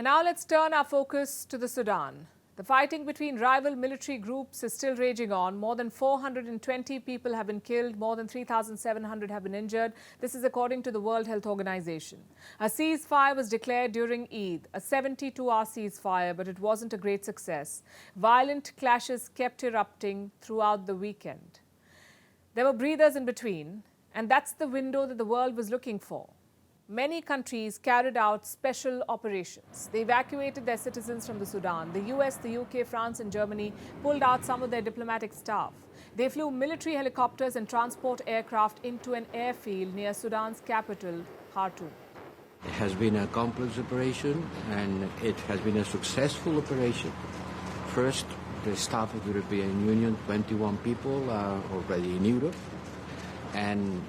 And now let's turn our focus to the Sudan. The fighting between rival military groups is still raging on. More than 420 people have been killed, more than 3,700 have been injured. This is according to the World Health Organization. A ceasefire was declared during Eid, a 72-hour ceasefire, but it wasn't a great success. Violent clashes kept erupting throughout the weekend. There were breathers in between, and that's the window that the world was looking for. Many countries carried out special operations. They evacuated their citizens from the Sudan. The US, the UK, France and Germany pulled out some of their diplomatic staff. They flew military helicopters and transport aircraft into an airfield near Sudan's capital, Khartoum. It has been a complex operation and it has been a successful operation. First, the staff of the European Union, 21 people, are already in Europe, and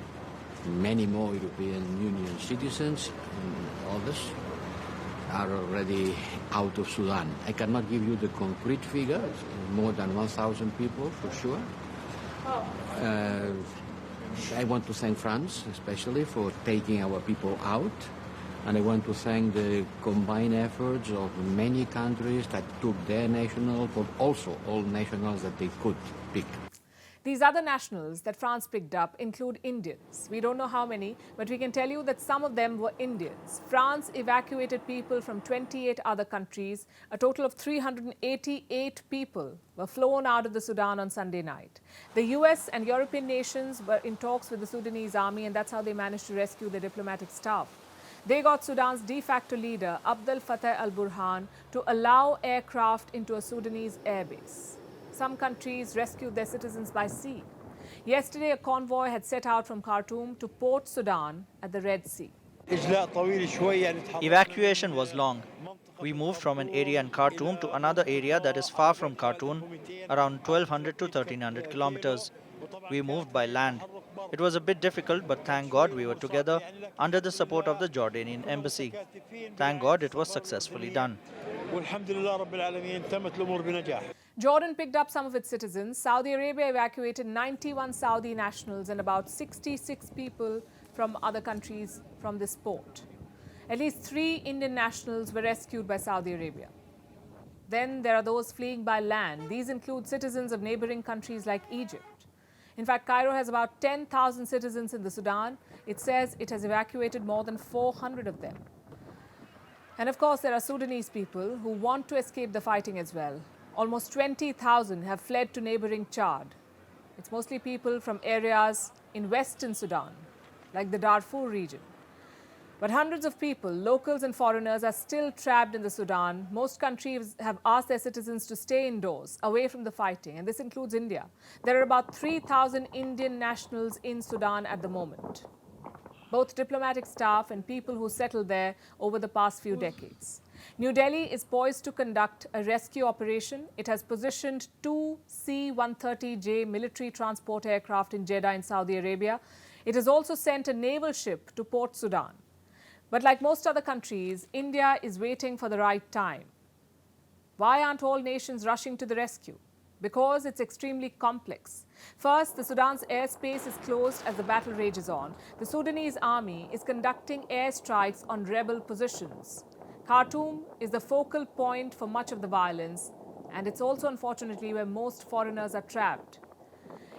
many more European Union citizens and others are already out of Sudan. I cannot give you the concrete figure, more than 1,000 people for sure. I want to thank France especially for taking our people out, and I want to thank the combined efforts of many countries that took their nationals, but also all nationals that they could pick. These other nationals that France picked up include Indians. We don't know how many, but we can tell you that some of them were Indians. France evacuated people from 28 other countries. A total of 388 people were flown out of the Sudan on Sunday night. The US and European nations were in talks with the Sudanese army, and that's how they managed to rescue their diplomatic staff. They got Sudan's de facto leader, Abdel Fattah al-Burhan, to allow aircraft into a Sudanese airbase. Some countries rescued their citizens by sea. Yesterday, a convoy had set out from Khartoum to Port Sudan at the Red Sea. Evacuation was long. We moved from an area in Khartoum to another area that is far from Khartoum, around 1,200 to 1,300 kilometers. We moved by land. It was a bit difficult, but thank God we were together under the support of the Jordanian embassy. Thank God it was successfully done. Jordan picked up some of its citizens. Saudi Arabia evacuated 91 Saudi nationals and about 66 people from other countries from this port. At least 3 Indian nationals were rescued by Saudi Arabia. Then there are those fleeing by land. These include citizens of neighboring countries like Egypt. In fact, Cairo has about 10,000 citizens in the Sudan. It says it has evacuated more than 400 of them. And of course, there are Sudanese people who want to escape the fighting as well. Almost 20,000 have fled to neighboring Chad. It's mostly people from areas in western Sudan, like the Darfur region. But hundreds of people, locals and foreigners, are still trapped in the Sudan. Most countries have asked their citizens to stay indoors, away from the fighting, and this includes India. There are about 3,000 Indian nationals in Sudan at the moment, both diplomatic staff and people who settled there over the past few decades. New Delhi is poised to conduct a rescue operation. It has positioned 2 C-130J military transport aircraft in Jeddah in Saudi Arabia. It has also sent a naval ship to Port Sudan. But like most other countries, India is waiting for the right time. Why aren't all nations rushing to the rescue? Because it's extremely complex. First, the Sudan's airspace is closed as the battle rages on. The Sudanese army is conducting airstrikes on rebel positions. Khartoum is the focal point for much of the violence, and it's also unfortunately where most foreigners are trapped.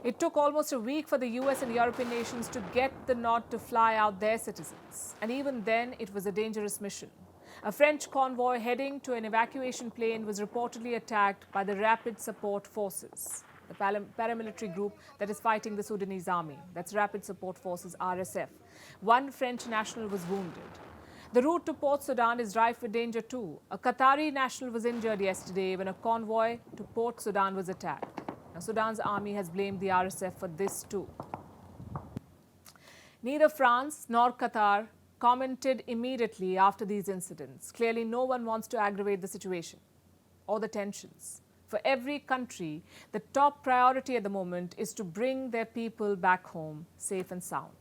It took almost a week for the US and European nations to get the nod to fly out their citizens. And even then, it was a dangerous mission. A French convoy heading to an evacuation plane was reportedly attacked by the Rapid Support Forces, the paramilitary group that is fighting the Sudanese army. That's Rapid Support Forces, RSF. 1 French national was wounded. The route to Port Sudan is rife with danger too. A Qatari national was injured yesterday when a convoy to Port Sudan was attacked. Now, Sudan's army has blamed the RSF for this too. Neither France nor Qatar commented immediately after these incidents. Clearly, no one wants to aggravate the situation or the tensions. For every country, the top priority at the moment is to bring their people back home safe and sound.